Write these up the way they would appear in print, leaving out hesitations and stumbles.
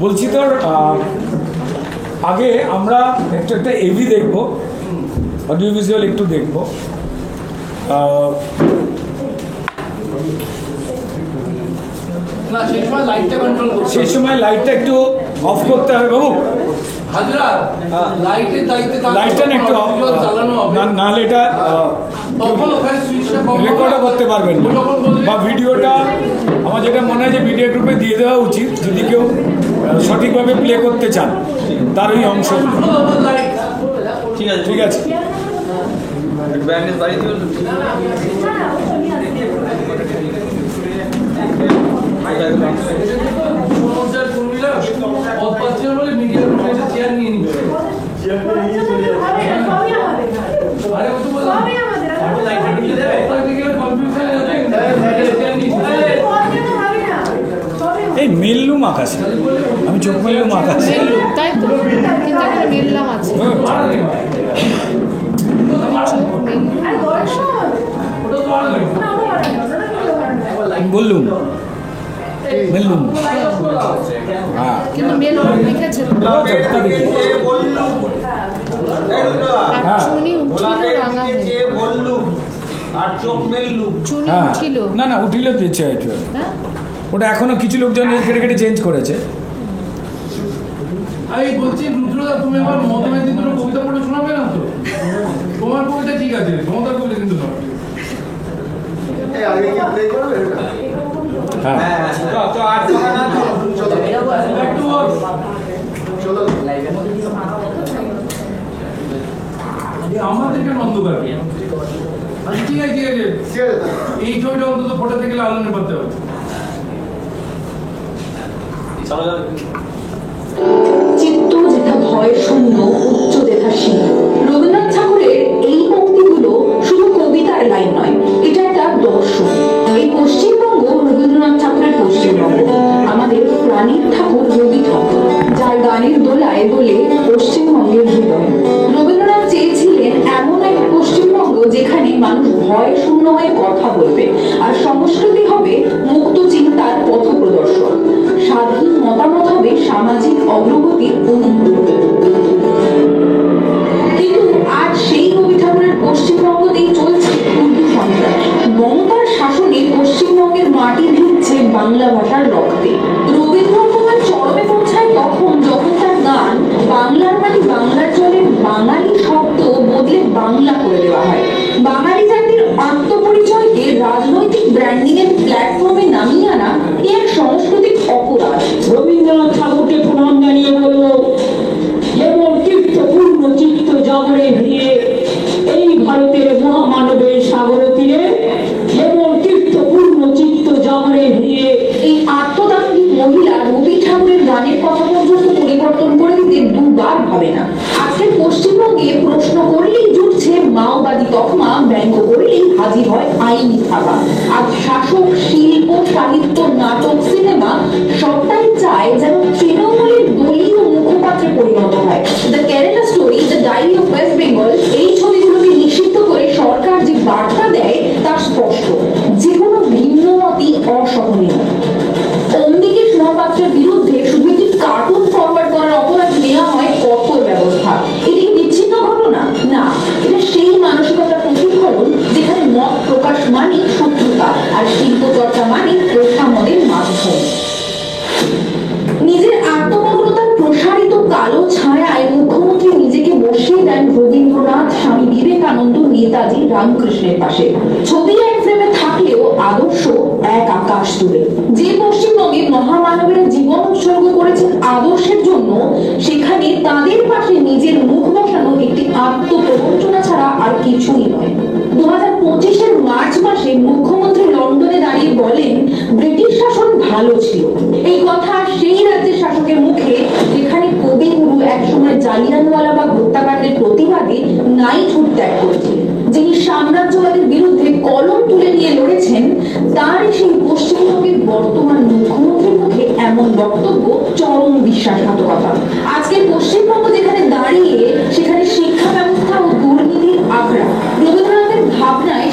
বলছি তোর আগে আমরা একটা এভি দেখবো, অডিও ভিজুয়াল একটু দেখবো। সেই সময় লাইটটা একটু অফ করতে হবে বাবু, লাইটটা না একটু অফ, নাহলে এটা রেকর্ডও করতে পারবেন না, বা ভিডিওটা আমার যেটা মনে হয় যে ভিডিও গ্রুপে দিয়ে দেওয়া উচিত যদি কেউ সঠিকভাবে প্লে করতে চান তার ওই অংশ। ঠিক আছে, ঠিক আছে। এই মেললুম আকাশে, আমি চোখ মেললুম আকাশে, তাই তো মেললাম আছে। বললুম মেললুম, হ্যাঁ কিন্তু মেল লিখেছে চুনি উঠিল রাঙা চুনি উঠিল, না না উঠিল দিচ্ছে, ওটা এখনো কিছু লোকজন কেটে কেটে চেঞ্জ করেছে। আমি বলছি রুদ্রদা, তুমি আবার মমতা ব্যানার্জি দুটো কবিতা পড়ে শোনাবে না তো? তোমার কবিতা ঠিক আছে, মমতার কবিতা কিন্তু না। আমাদেরকে অন্ধকার, ঠিক আছে ঠিক আছে, এই ছবিটা অন্তত ফোটাতে গেলে আলোনে পারতে হবে। চিত্ত যেথা ভয় শূন্য, উচ্চ যেথা শীল। রবীন্দ্রনাথ ঠাকুরের এই পংক্তিগুলো শুধু কবিতার লাইন নয়, এটা একটা দর্শন। এই পশ্চিমবঙ্গ রবীন্দ্রনাথ ঠাকুরের পশ্চিমবঙ্গ, আমাদের প্রাণীর ঠাকুর রবি ঠাকুর, যার গানের দোলায় দোলে পশ্চিমবঙ্গের হৃদয়। রবীন্দ্রনাথ চেয়েছিলেন এমন এক পশ্চিমবঙ্গ যেখানে মানুষ ভয় শূন্য হয়ে কথা বলবে, আর সংস্কৃতি হবে মুক্ত চিন্তার পথ প্রদর্শক, স্বাধীন মতামত হবে সামাজিক অগ্রগতির অনুভূতি। কিন্তু আজ সেই রবি ঠাকুরের পশ্চিমবঙ্গতেই চলছে উর্দু সন্ত্রাস। মমতার শাসনে পশ্চিমবঙ্গের মাটি ভিজছে বাংলা ভাষার রক্তে। রবীন্দ্র অপমান চরমে পৌঁছায় তখন যখন তার গান বাংলার মাটি বাংলার জলে বাঙালি শব্দ বদলে বাংলা করে দেওয়া হয়। বাঙালি জাতির আত্মপরিচয়কে রাজনৈতিক ব্র্যান্ডিং এর প্ল্যাটফর্মে নামিয়ে আনা এক সাংস্কৃতিক অপরাধ। রবীন্দ্রনাথ ঠাকুরকে প্রণাম জানিয়ে বলব, যেমন তীর্থপূর্ণ চিত্ত জাগরে ভিড়ে এই ভারতের মহামানবের সাগর তীরে, যেমন তীর্থপূর্ণ চিত্ত জাগরে ভিড়ে। এই আত্মদাঙ্গী মহিলা রবি ঠাকুরের গানের কথা পর্যন্ত পরিবর্তন করে দিতে দুবার ভাবে না। আজকে পশ্চিমবঙ্গে প্রশ্ন করলেই জুটছে মাওবাদী তকমা, ব্যঙ্গ করলেই হাজির হয় আইনি থাবা। আজ শাসক, শিল্প, সাহিত্য, নাটক, সিনেমা সবটাই চায় যেন তৃণমূলের দলীয় মুখপাত্রে পরিণত হয়। The Kerala story, the diary of West Bengal, এই ছবিগুলোকে নিষিদ্ধ করে সরকার যে বার্তা দেয় তা স্পষ্ট, যে কোনো ভিন্ন মতই অসহনীয়। অম্বিকেশ মহাপাত্রের বিরুদ্ধে শুধু একটি কার্টুন ফরওয়ার্ড করার অপরাধ নেওয়া হয় কঠোর ব্যবস্থা। এটি বিচ্ছিন্ন ঘটনা না, এটা সেই মানসিকতার প্রতিফলন যেখানে মত প্রকাশ মানে শত্রুতা, আর শিল্প চর্চা মানে প্রশামদের মাধ্যম। নিজের আত্মমগ্নতার প্রসারিত কালো ছায়ায় মুখ্যমন্ত্রী নিজেকে বসিয়ে দেন রবীন্দ্রনাথ, স্বামী বিবেকানন্দ, নেতাজি, রামকৃষ্ণের পাশে। ছবি এক ফ্রেমে থাকলেও আদর্শ এক আকাশ তুলে। যে পশ্চিমবঙ্গে মহামানবের জীবন উৎসর্গ করেছেন আদর্শের জন্য, সেখানে তাদের পাশে নিজের মুখ বসানো একটি আত্মপ্রবঞ্চনা ছাড়া আর কিছুই নয়। 2025-এর মার্চ মাসে মুখ্যমন্ত্রী লন্ডনে দাঁড়িয়ে বলেন, ব্রিটিশ শাসন ভালো ছিল। এই কথা সেই রাজ্যের শাসকের মুখে যেখানে কবিগুরু একসময় জালিয়ানওয়ালাবাগ হত্যাকাণ্ডের প্রতিবাদে নাইটহুড ত্যাগ করেছিলেন, যিনি সাম্রাজ্যবাদের বিরুদ্ধে কলম তুলে নিয়ে লড়েছেন, তার সেই পশ্চিমবঙ্গের বর্তমান মুখ্যমন্ত্রীর মুখে এমন বক্তব্য চরম বিশ্বাসঘাতকতা। আজকে পশ্চিমবঙ্গ যেখানে দাঁড়িয়ে, সেখানে শিক্ষা ব্যবস্থা ও দুর্নীতির আখড়া। রবীন্দ্রনাথের ভাবনায়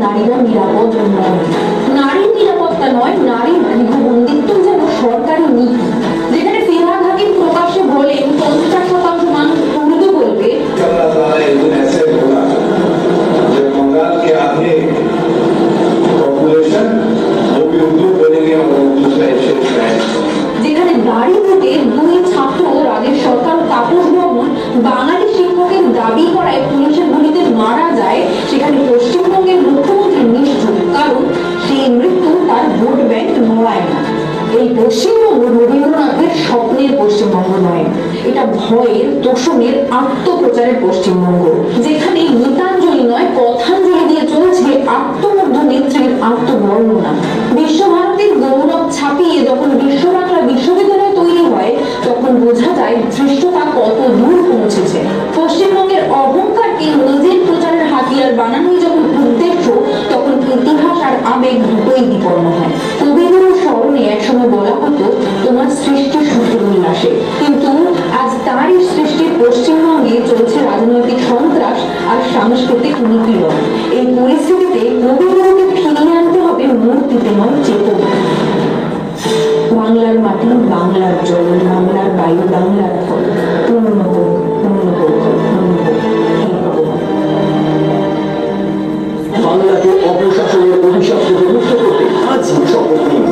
নারীরা নিরাপদ নয়। নারীর নিরাপত্তা নয়, নারীর গৃহবন্দিত্ব যেন সরকারি নীতি, যেখানে ফিরহাদ হাকিম প্রকাশ্যে বলেন 50% মানুষ উর্দু বলবে। যেখানে দাঁড়িয়ে থেকে 2 ছাত্র রাজ্যের সরকার তাপস ভবন বাঙালি শিক্ষকের দাবি করায় পুলিশের গুলিতে মারা যায়, সেখানে পশ্চিমবঙ্গের মুখ্যমন্ত্রী নিশ্চুপ, কারণ সেই মৃত্যু তার ভোট ব্যাংক নড়ায় না। এই পশ্চিমবঙ্গ রবীন্দ্রনাথের স্বপ্নের পশ্চিমবঙ্গ নয়, এটা ভয়ের, তোষণের, আত্মপ্রচারের পশ্চিমবঙ্গ, যেখানে গীতাঞ্জলি নয় কথাঞ্জলি দিয়ে চলছে আত্মমুগ্ধ নেত্রীর আত্মবর্ণনা। বিশ্বভারতীর গৌরব ছাপিয়ে যখন বিশ্ববাংলা বিশ্ববিদ্যালয় তৈরি হয়, তখন বোঝা যায় ধৃষ্টতা কত দূর পৌঁছেছে। পশ্চিমবঙ্গের অহংকারকে নিজের প্রচারের হাতিয়ার বানানোই যখন উদ্দেশ্য, তখন ইতিহাস আর আবেগ দুটোই বিপন্ন হয়। কবিগুরুর স্মরণে একসময় বলা হতো তোমার সৃষ্টি শুধু উল্লাসে, কিন্তু আজ তারই সৃষ্টির পশ্চিমবঙ্গে চলছে রাজনৈতিক সন্ত্রাস আর সাংস্কৃতিক নিপীড়ন। এই পরিস্থিতিতে কবিগুরুকে ফিরিয়ে আনতে হবে মূর্তিতে নয়, চেতনা। বাংলার মাটি, বাংলার জল, বাংলার বায়ু, বাংলার ফল পূর্ণ হোক, পূর্ণ হোক, পূর্ণ হোক। বাংলাকে অপশাসনের অভিশাপ থেকে মুক্ত করতে আজ শপথ নিন।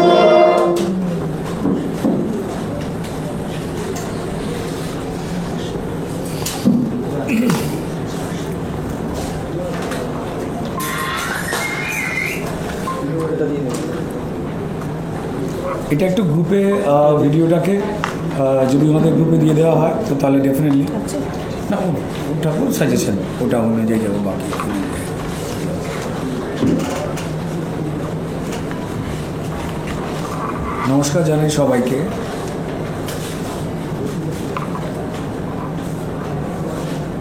এটা একটু গ্রুপে ভিডিওটাকে যদি আমাদের গ্রুপে দিয়ে দেওয়া হয় তো তাহলে ডেফিনেটলি না, ওটা ওর সাজেশন, ওটা অনুযায়ী যাবে। বাকি নমস্কার জানাই সবাইকে।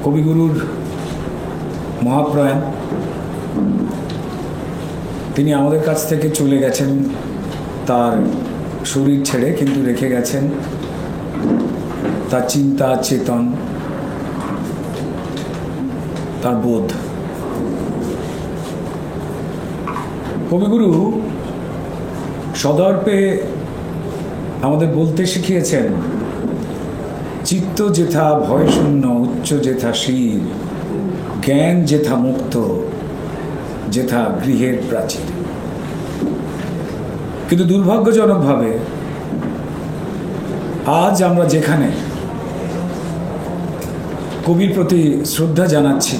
কবিগুরুর মহাপ্রয়াণ, তিনি আমাদের কাছ থেকে চলে গেছেন তার শরীর ছেড়ে, কিন্তু রেখে গেছেন তার চিন্তা, চেতন, তার বোধ। কবিগুরু সদর্পে আমাদের বলতে শিখিয়েছেন, চিত্ত যেথা ভয় শূন্য, উচ্চ যেথা শির, জ্ঞান যেথা মুক্ত, যেথা গৃহের প্রাচীর। কিন্তু দুর্ভাগ্যজনকভাবে আজ আমরা যেখানে কবির প্রতি শ্রদ্ধা জানাচ্ছি,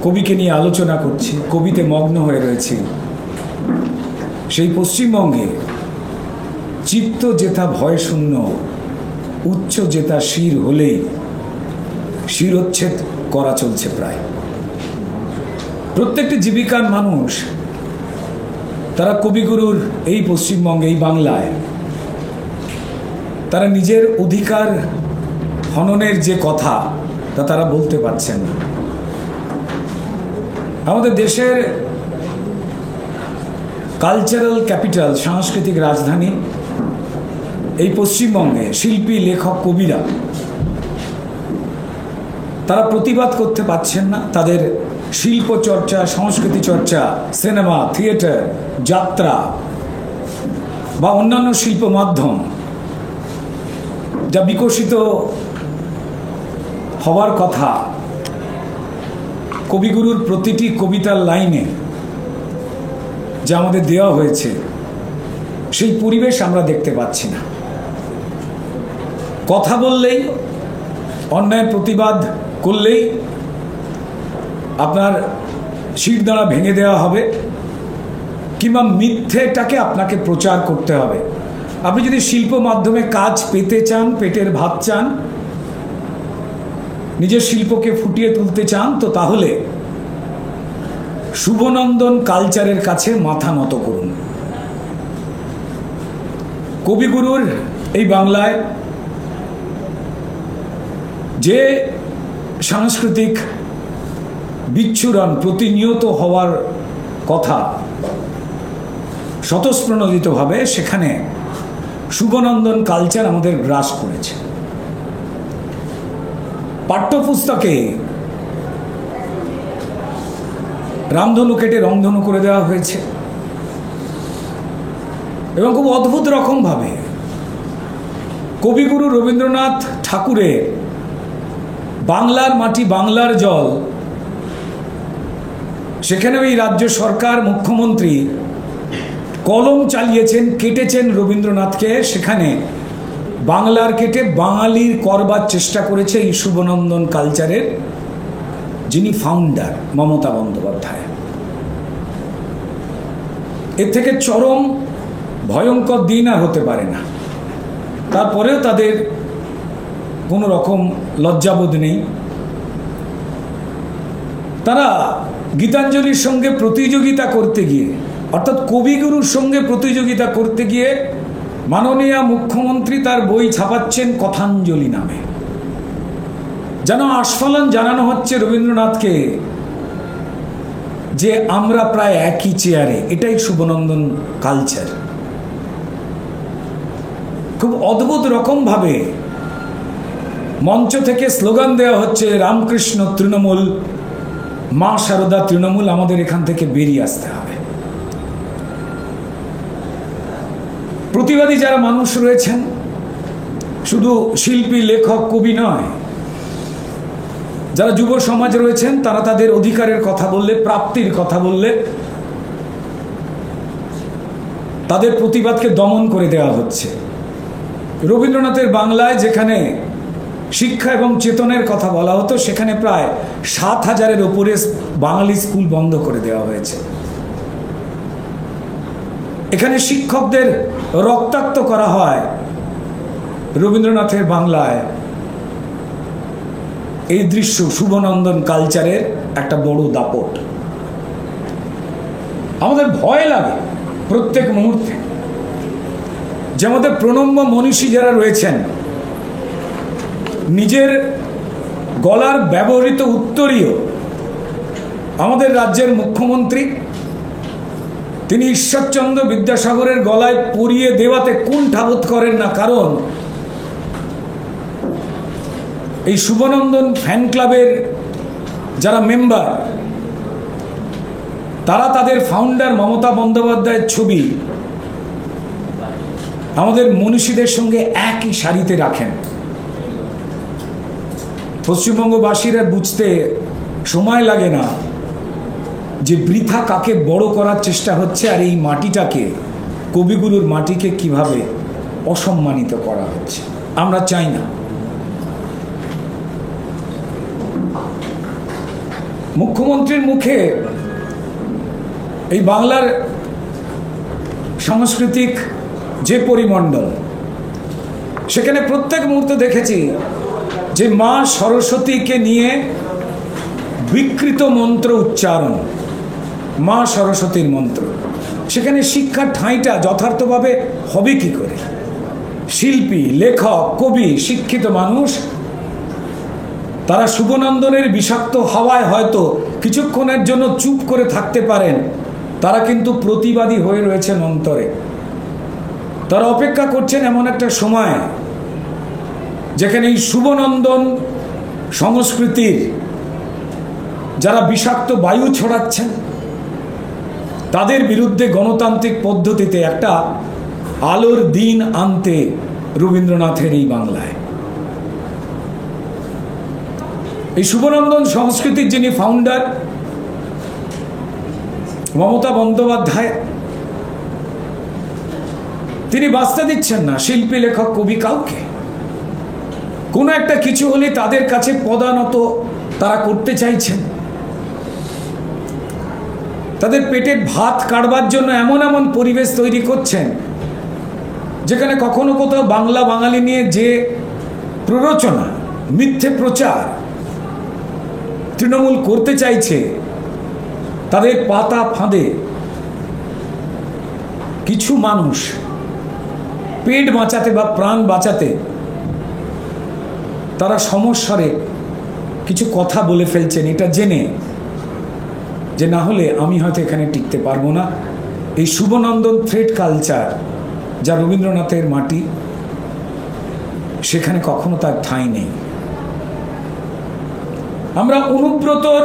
কবিকে নিয়ে আলোচনা করছি, কবিতে মগ্ন হয়ে রয়েছি, সেই পশ্চিমবঙ্গে চিত্ত যেথা ভয় শূন্য, উচ্চ যেথা শির হলেই শিরোচ্ছেদ করা চলছে প্রায়। প্রত্যেকটি জীবিকার মানুষ তারা কবিগুরুর এই পশ্চিমবঙ্গে, এই বাংলায় তারা নিজের অধিকার হননের যে কথা তা তারা বলতে পারছেন না। আমাদের দেশের কালচারাল ক্যাপিটাল, সাংস্কৃতিক রাজধানী এই পশ্চিমবঙ্গে শিল্পী, লেখক, কবিরা তারা প্রতিবাদ করতে পারছেন না। তাদের শিল্প চর্চা, সংস্কৃতি চর্চা, সিনেমা, থিয়েটার, যাত্রা বা অন্যান্য শিল্প মাধ্যম যা বিকশিত হওয়ার কথা, কবিগুরুর প্রতিটি কবিতার লাইনে যা আমাদের দেওয়া হয়েছে, সেই পরিবেশ আমরা দেখতে পাচ্ছি না। কথা বললেই, অন্যায় প্রতিবাদ করলেই আপনার শিরদাঁড়া ভেঙে দেওয়া হবে, কিংবা মিথ্যেটাকে আপনাকে প্রচার করতে হবে। আপনি যদি শিল্প মাধ্যমে কাজ পেতে চান, পেটের ভাত চান, নিজের শিল্পকে ফুটিয়ে তুলতে চান, তো তাহলে শুভনন্দন কালচারের কাছে মাথা নত করুন। কবিগুরুর এই বাংলায় যে সাংস্কৃতিক বিচ্ছুরণ প্রতিনিয়ত হওয়ার কথা স্বতঃস্প্রণোদিতভাবে, সেখানে শুভনন্দন কালচার আমাদের গ্রাস করেছে। পাঠ্যপুস্তকে রামধনু কেটে রংধনু করে দেওয়া হয়েছে এবং খুব অদ্ভুত রকমভাবে কবিগুরু রবীন্দ্রনাথ ঠাকুরের বাংলার মাটি বাংলার জল, সেখানেও এই রাজ্য সরকার মুখ্যমন্ত্রী কলম চালিয়েছেন, কেটেছেন রবীন্দ্রনাথকে, সেখানে বাংলার কেটে বাঙালির করবার চেষ্টা করেছে এই শুভনন্দন কালচারের যিনি ফাউন্ডার মমতা বন্দ্যোপাধ্যায়। এর থেকে চরম ভয়ঙ্কর দিন আর হতে পারে না। তারপরেও তাদের কোনো রকম লজ্জাবোধ নেই। তারা গীতাঞ্জলির সঙ্গে প্রতিযোগিতা করতে গিয়ে, অর্থাৎ কবিগুরুর সঙ্গে প্রতিযোগিতা করতে গিয়ে মাননীয় মুখ্যমন্ত্রী তার বই ছাপাচ্ছেন কথাঞ্জলি নামে, যেন আস্ফালন জানানো হচ্ছে রবীন্দ্রনাথকে যে আমরা প্রায় একই চেয়ারে। এটাই শুভনন্দন কালচার। খুব অদ্ভুত রকমভাবে মঞ্চ থেকে স্লোগান দেওয়া হচ্ছে রামকৃষ্ণ তৃণমূল, মা শারদা তৃণমূল, আমাদের এখান থেকে বেরিয়ে আসতে হবে। প্রতিবাদী যারা মানুষ রয়েছেন, শুধু শিল্পী লেখক কবি নয়, যারা যুব সমাজ রয়েছেন, তারা তাদের অধিকারের কথা বললে, প্রাপ্তির কথা বললে তাদের প্রতিবাদকে দমন করে দেওয়া হচ্ছে। রবীন্দ্রনাথের বাংলায় যেখানে শিক্ষা এবং চেতনের কথা বলা হতো, সেখানে প্রায় ৭,০০০-এর উপরে বাঙালি স্কুল বন্ধ করে দেওয়া হয়েছে। এখানে শিক্ষকদের রক্তাক্ত করা হয় রবীন্দ্রনাথের বাংলায়। এই দৃশ্য শুভনন্দন কালচারের একটা বড় দাপট। আমাদের ভয় লাগে প্রত্যেক মুহূর্তে যে আমাদের প্রণম্য মনীষী যারা রয়েছেন, নিজের গলার ব্যবহৃত উত্তরীয় আমাদের রাজ্যের মুখ্যমন্ত্রী, তিনি ঈশ্বরচন্দ্র বিদ্যাসাগরের গলায় পরিয়ে দেওয়াতে কুণ্ঠাবোধ করেন না। কারণ এই শুভনন্দন ফ্যান ক্লাবের যারা মেম্বার, তারা তাদের ফাউন্ডার মমতা বন্দ্যোপাধ্যায়ের ছবি আমাদের মনীষীদের সঙ্গে একই সারিতে রাখেন। পশ্চিমবঙ্গবাসীরা বুঝতে সময় লাগে না যে বৃথা কাকে বড় করার চেষ্টা হচ্ছে, আর এই মাটিটাকে, কবিগুরুর মাটিকে কিভাবে অসম্মানিত করা হচ্ছে। আমরা চাই না। মুখ্যমন্ত্রীর মুখে এই বাংলার সাংস্কৃতিক যে পরিমণ্ডল, সেখানে প্রত্যেক মুহূর্তে দেখেছি যে মা সরস্বতীকে নিয়ে বিকৃত মন্ত্র উচ্চারণ, মা সরস্বতীর মন্ত্র। সেখানে শিক্ষার ঠাঁইটা যথার্থভাবে হবে কি করে? শিল্পী, লেখক, কবি, শিক্ষিত মানুষ, তারা শুভনন্দনের বিষাক্ত হাওয়ায় হয়তো কিছুক্ষণের জন্য চুপ করে থাকতে পারেন, তারা কিন্তু প্রতিবাদী হয়ে রয়েছেন অন্তরে। তারা অপেক্ষা করছেন এমন একটা সময় যেখানে এই শুভনন্দন সংস্কৃতির যারা বিষাক্ত বায়ু ছড়াচ্ছেন, তাদের বিরুদ্ধে গণতান্ত্রিক পদ্ধতিতে একটা আলোর দিন আনতে রবীন্দ্রনাথের এই বাংলায়। এই শুভনন্দন সংস্কৃতির যিনি ফাউন্ডার মমতা বন্দ্যোপাধ্যায়, তিনি বাঁচতে দিচ্ছেন না শিল্পী, লেখক, কবি কাউকে। কোনো একটা কিছু হলে তাদের কাছে পদানত তারা করতে চাইছেন। তাদের পেটের ভাত কাটবার জন্য এমন এমন পরিবেশ তৈরি করছেন যেখানে কখনো কোথাও বাংলা বাঙালি নিয়ে যে প্ররোচনা, মিথ্যে প্রচার তৃণমূল করতে চাইছে, তাদের পাতা ফাঁদে কিছু মানুষ পেট বাঁচাতে বা প্রাণ বাঁচাতে তারা সমস্যারে কিছু কথা বলে ফেলছেন, এটা জেনে যে না হলে আমি হয়তো এখানে টিকতে পারবো না। এই শুভনন্দন থ্রেড কালচার যা রবীন্দ্রনাথের মাটি, সেখানে কখনো তার ঠাঁই নেই। আমরা অনুব্রতর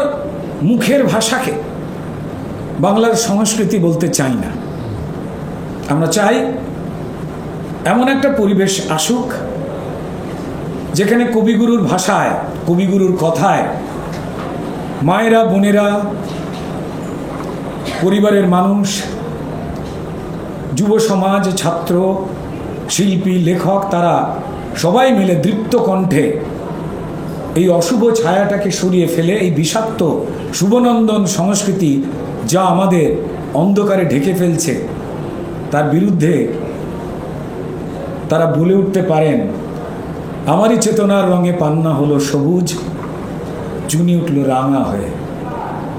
মুখের ভাষাকে বাংলার সংস্কৃতি বলতে চাই না। আমরা চাই এমন একটা পরিবেশ আসুক যেখানে কবিগুরুর ভাষায়, কবিগুরুর কথায় মায়েরা, বোনেরা, পরিবারের মানুষ, যুব সমাজ, ছাত্র, শিল্পী, লেখক, তারা সবাই মিলে দৃপ্ত কণ্ঠে এই অশুভ ছায়াটাকে সরিয়ে ফেলে এই বিষাক্ত শুভনন্দন সংস্কৃতি যা আমাদের অন্ধকারে ঢেকে ফেলছে তার বিরুদ্ধে তারা বলে উঠতে পারেন, আমারই চেতনার রঙে পান্না হলো সবুজ, চুনি উঠল রাঙা হয়ে,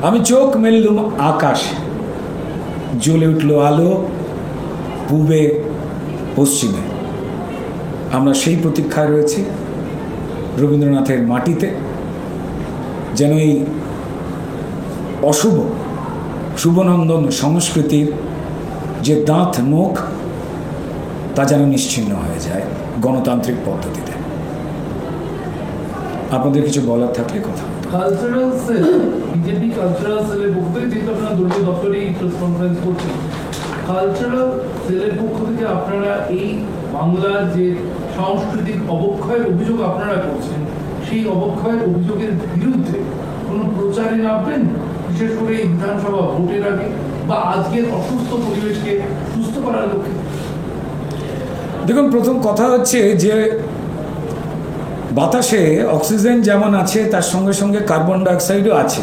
আমি চোখ মেললুম আকাশ, জ্বলে উঠল আলো পূবে পশ্চিমে। আমরা সেই প্রতীক্ষায় রয়েছি রবীন্দ্রনাথের মাটিতে, যেন এই অশুভ শুভনন্দন সংস্কৃতির যে দাঁত মুখ তা যেন নিশ্চিহ্ন হয়ে যায় গণতান্ত্রিক পদ্ধতিতে। আপনাদের কিছু বলার থাকলে কথা। কালচারাল সেল, বিজেপি কালচারাল সেলের পক্ষ থেকে, যেহেতু আপনারা দলীয় দপ্তরেই প্রেস কনফারেন্স করছেন, কালচারাল সেলের পক্ষ থেকে আপনারা এই বাংলার যে সাংস্কৃতিক অবক্ষয়ের অভিযোগ আপনারা করছেন, সেই অবক্ষয়ের অভিযোগের বিরুদ্ধে কোনো প্রচারে নামবেন, বিশেষ করে এই বিধানসভা ভোটের আগে বা আজকের অসুস্থ পরিবেশকে সুস্থ করার লক্ষ্যে? দেখুন, প্রথম কথা হচ্ছে যে বাতাসে অক্সিজেন যেমন আছে তার সঙ্গে সঙ্গে কার্বন ডাইঅক্সাইডও আছে।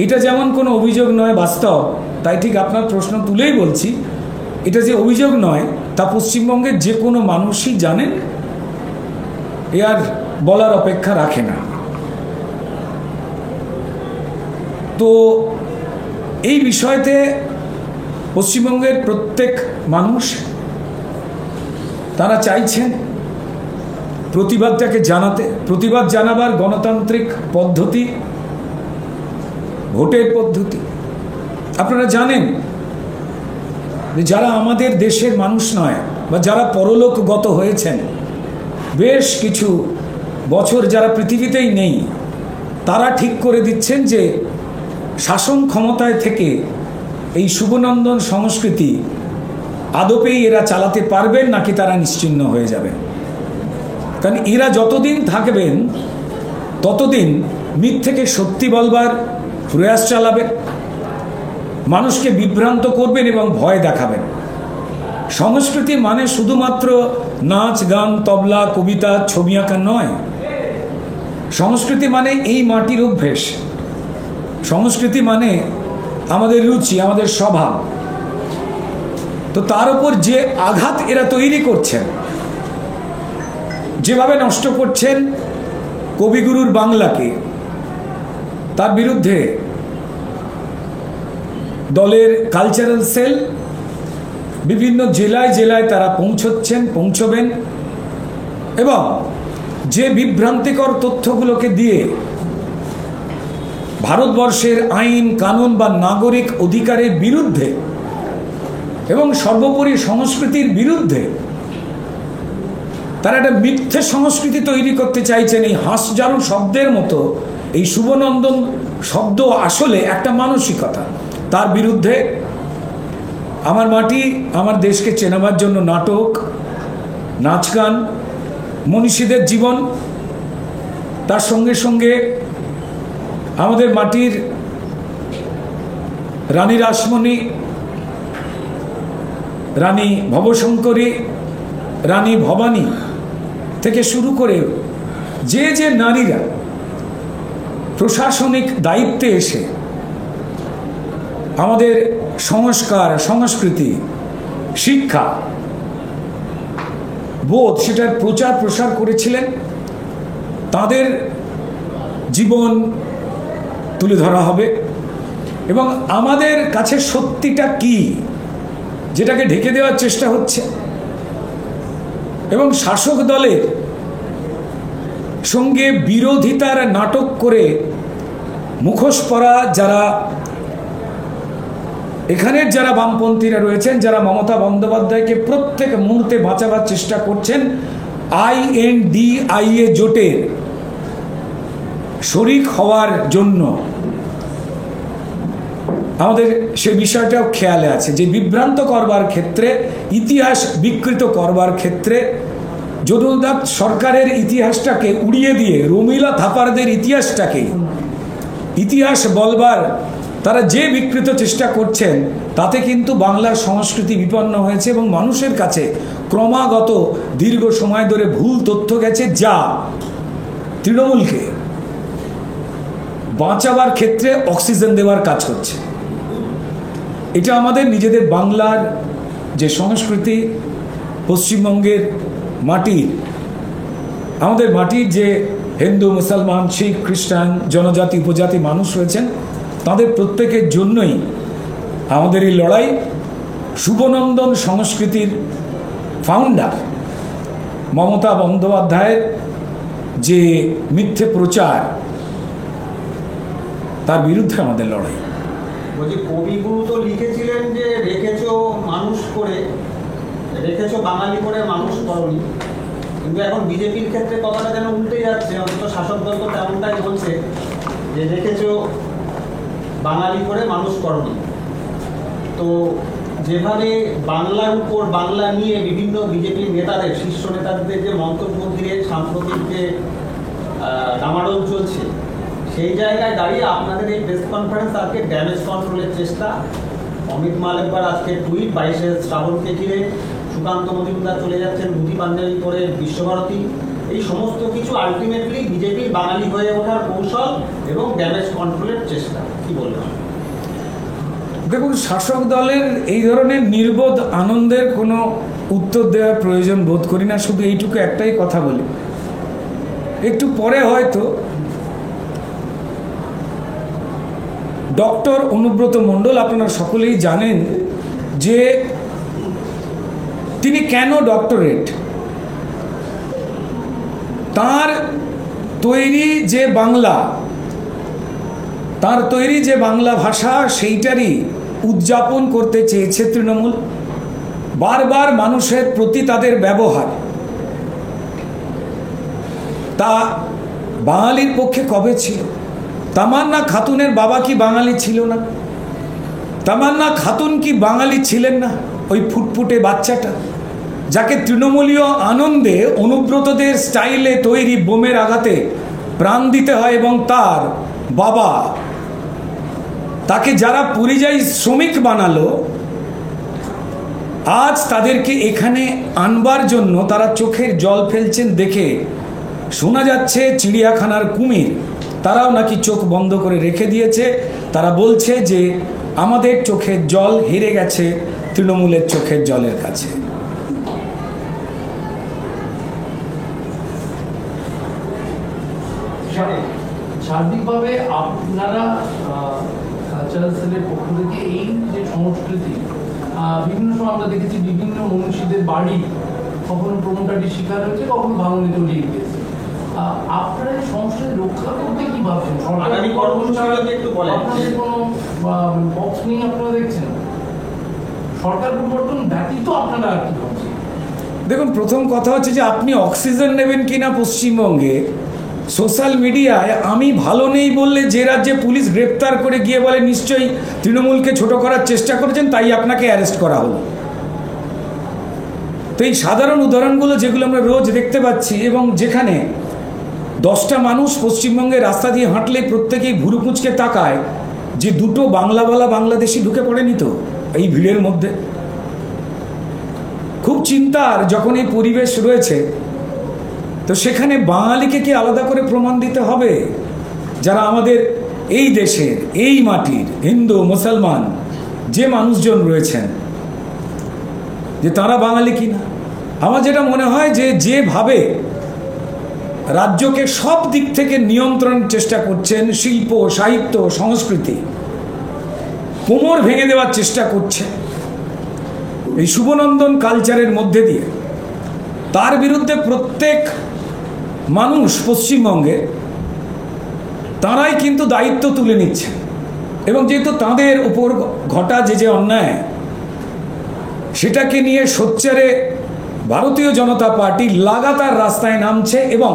এটা যেমন কোনো অভিযোগ নয়, বাস্তব, তাই ঠিক আপনার প্রশ্ন তুলেই বলছি, এটা যে অভিযোগ নয় তা পশ্চিমবঙ্গের যে কোনো মানুষই জানেন, এ আর বলার অপেক্ষা রাখে না। তো এই বিষয়তে পশ্চিমবঙ্গের প্রত্যেক মানুষ তারা চাইছেন প্রতিবাদটাকে জানাতে। প্রতিবাদ জানাবার গণতান্ত্রিক পদ্ধতি ভোটের পদ্ধতি। আপনারা জানেন যে যারা আমাদের দেশের মানুষ নয় বা যারা পরলোকগত হয়েছেন, বেশ কিছু বছর যারা পৃথিবীতেই নেই, তারা ঠিক করে দিচ্ছেন যে শাসন ক্ষমতায় থেকে এই শুভনন্দন সংস্কৃতি আদপেই এরা চালাতে পারবেন নাকি তারা নিশ্চিহ্ন হয়ে যাবেন। কারণ এরা যতদিন থাকবেন ততদিন মিথ্যেকে সত্যি বলবার প্রয়াস চালাবেন, মানুষকে বিভ্রান্ত করবেন এবং ভয় দেখাবেন। সংস্কৃতি মানে শুধুমাত্র নাচ, গান, তবলা, কবিতা, ছবি আঁকা নয়। সংস্কৃতি মানে এই মাটির অভ্যেস। সংস্কৃতি মানে আমাদের রুচি, আমাদের স্বভাব। তো তার উপর যে আঘাত এরা তৈরি করছেন, যেভাবে নষ্ট করছেন কবিগুরুর বাংলাকে, তার বিরুদ্ধে দলের কালচারাল সেল বিভিন্ন জেলায় জেলায় তারা পৌঁছবেন এবং যে বিভ্রান্তিকর তথ্যগুলোকে দিয়ে ভারতবর্ষের আইন কানুন বা নাগরিক অধিকারের বিরুদ্ধে এবং সর্বোপরি সংস্কৃতির বিরুদ্ধে তারা একটা মিথ্যে সংস্কৃতি তৈরি করতে চাইছেন। এই হাঁসজারু শব্দের মতো এই শুভনন্দন শব্দ আসলে একটা মানসিকতা। তার বিরুদ্ধে আমার মাটি আমার দেশকে চেনাবার জন্য নাটক, নাচ, গান, মনীষীদের জীবন, তার সঙ্গে সঙ্গে আমাদের মাটির রানী রাসমণি, রানী ভবশঙ্করী, রানী ভবানী থেকে শুরু করে যে যে নারীরা প্রশাসনিক দায়িত্বে এসে আমাদের সংস্কার, সংস্কৃতি, শিক্ষা, বোধ সেটার প্রচার প্রসার করেছিলেন, তাদের জীবন তুলে ধরা হবে এবং আমাদের কাছে সত্যিটা কি যেটাকে ঢেকে দেওয়ার চেষ্টা হচ্ছে এবং শাসক দলের সঙ্গে বিরোধিতার নাটক করে মুখোশ পরা যারা এখানের যারা বামপন্থীরা রয়েছেন, যারা মমতা বন্দ্যোপাধ্যায়কে প্রত্যেক মুহূর্তে বাঁচাবার চেষ্টা করছেন, INDIA জোটের শরিক হওয়ার জন্য আমাদের সে বিষয়টাও খেয়ালে আছে যে বিভ্রান্ত করবার ক্ষেত্রে, ইতিহাস বিকৃত করবার ক্ষেত্রে যদুনাথ সরকারের ইতিহাসটাকে উড়িয়ে দিয়ে রমিলা থাপারদের ইতিহাস বলবার তারা যে বিকৃত চেষ্টা করছেন, তাতে কিন্তু বাংলার সংস্কৃতি বিপন্ন হয়েছে এবং মানুষের কাছে ক্রমাগত দীর্ঘ সময় ধরে ভুল তথ্য গেছে, যা তৃণমূলকে বাঁচাবার ক্ষেত্রে অক্সিজেন দেওয়ার কাজ করছে। এটা আমাদের নিজেদের বাংলার যে সংস্কৃতি, পশ্চিমবঙ্গের মাটির, আমাদের মাটির যে হিন্দু, মুসলমান, শিখ, খ্রিস্টান, জনজাতি, উপজাতি মানুষ রয়েছেন, তাদের প্রত্যেকের জন্যই আমাদের এই লড়াই। শুভনন্দন সংস্কৃতির ফাউন্ডার মমতা বন্দ্যোপাধ্যায়ের যে মিথ্যে প্রচার, তার বিরুদ্ধে আমাদের লড়াই। বলছি, কবিগুরু তো লিখেছিলেন যে রেখেছো মানুষ করে, রেখেছো বাঙালি করে মানুষ করনি, কিন্তু এখন বিজেপির ক্ষেত্রে কথাটা যেন উল্টে যাচ্ছে। অন্তত শাসক দল তো তেমনটাই বলছে যে রেখেছো বাঙালি করে মানুষ করনি। তো যেভাবে বাংলার উপর, বাংলা নিয়ে বিভিন্ন বিজেপির নেতাদের, শীর্ষ নেতাদের যে মন্তব্য দিয়ে সাম্প্রতিক যে ডামাডোল চলছে, সেই জায়গায় দাঁড়িয়ে আপনাদের এই প্রেস কনফারেন্স আজকে ড্যামেজ কন্ট্রোলের চেষ্টা, অমিত মালেকবার আজকে টুইট, 22শে শ্রাবণকে ঘিরে সুকান্ত মজুমদার চলে যাচ্ছেন ধুতি পাঞ্জাবি করে বিশ্বভারতী, এই সমস্ত কিছু আলটিমেটলি বিজেপির বাঙালি হয়ে ওঠার কৌশল এবং ড্যামেজ কন্ট্রোলের চেষ্টা, কি বলবেন? দেখুন, শাসক দলের এই ধরনের নির্বোধ আনন্দের কোনো উত্তর দেওয়ার প্রয়োজন বোধ করি না। শুধু এইটুকু একটাই কথা বলি, একটু পরে হয়তো ডক্টর অনুব্রত মণ্ডল, আপনারা সকলেই জানেন যে তিনি কেন ডক্টরেট, তার তৈরি যে বাংলা ভাষা, সেইটারই উদযাপন করতে চেয়েছে তৃণমূল। বারবার মানুষের প্রতি তাদের ব্যবহার, তা বাঙালির পক্ষে কবে ছিল? তামান্না খাতুনের বাবা কি বাঙালি ছিল না? তামান্না খাতুন কি বাঙালি ছিলেন না? ওই ফুটফুটে বাচ্চাটা, যাকে তৃণমূলীয় আনন্দে অনুব্রতদের স্টাইলে তৈরি বোমের আঘাতে প্রাণ দিতে হয়, এবং তার বাবা, তাকে যারা পরিযায়ী শ্রমিক বানালো, আজ তাদেরকে এখানে আনবার জন্য তারা চোখের জল ফেলছেন দেখে শোনা যাচ্ছে চিড়িয়াখানার কুমির তারাও নাকি চোখ বন্ধ করে রেখে দিয়েছে। তারা বলছে যে আমাদের চোখের জল হেরে গেছে তৃণমূলের চোখের জলের কাছে। সার্বিকভাবে আপনারা কালচারাল সেলের পক্ষ থেকে এই যে সংস্কৃতি, বিভিন্ন সময় আমরা দেখেছি বিভিন্ন মনীষীদের বাড়ি কখনো প্রমোটারির শিকার হয়েছে, কখনো ভাঙনে তলিয়ে গিয়েছে। আপনারা এই সংস্কৃতি রক্ষা করতে কি ভাবছেন? আপনাদের কোনো বক্স নেই আপনারা দেখছেন? সরকার পরিবর্তন ব্যতীত আপনারা আর কি ভাবছেন? দেখুন, প্রথম কথা হচ্ছে যে আপনি অক্সিজেন নেবেন কিনা পশ্চিমবঙ্গে, সোশ্যাল মিডিয়ায় আমি ভালো নেই বললে যে রাজ্যে পুলিশ গ্রেপ্তার করে গিয়ে বলে নিশ্চয়ই তৃণমূলকে ছোট করার চেষ্টা করেছেন, তাই আপনাকে অ্যারেস্ট করা হলো। তো এই সাধারণ উদাহরণগুলো যেগুলো আমরা রোজ দেখতে পাচ্ছি, এবং যেখানে 10টা মানুষ পশ্চিমবঙ্গের রাস্তা দিয়ে হাঁটলে প্রত্যেকেই ভুরু কুঁচকে তাকায় যে দুটো বাংলাওয়ালা বাংলাদেশি ঢুকে পড়েনি তো এই ভিড়ের মধ্যে। খুব চিন্তার যখন এই পরিবেশ রয়েছে, তো সেখানে বাঙালিকে কি আলাদা করে প্রমাণ দিতে হবে? যারা আমাদের এই দেশের, এই মাটির হিন্দু, মুসলমান যে মানুষজন রয়েছেন, যে তারা বাঙালি কিনা। আমার যেটা মনে হয় যে যেভাবে রাজ্যকে সব দিক থেকে নিয়ন্ত্রণের চেষ্টা করছেন, শিল্প, সাহিত্য, সংস্কৃতি কোমর ভেঙে দেওয়ার চেষ্টা করছে এই শুভনন্দন কালচারের মধ্যে দিয়ে, তার বিরুদ্ধে প্রত্যেক মানুষ পশ্চিমবঙ্গে তারাই কিন্তু দায়িত্ব তুলে নিচ্ছে। এবং যেহেতু তাদের উপর ঘটা যে অন্যায়, সেটাকে নিয়ে সোচ্চারে ভারতীয় জনতা পার্টি লাগাতার রাস্তায় নামছে, এবং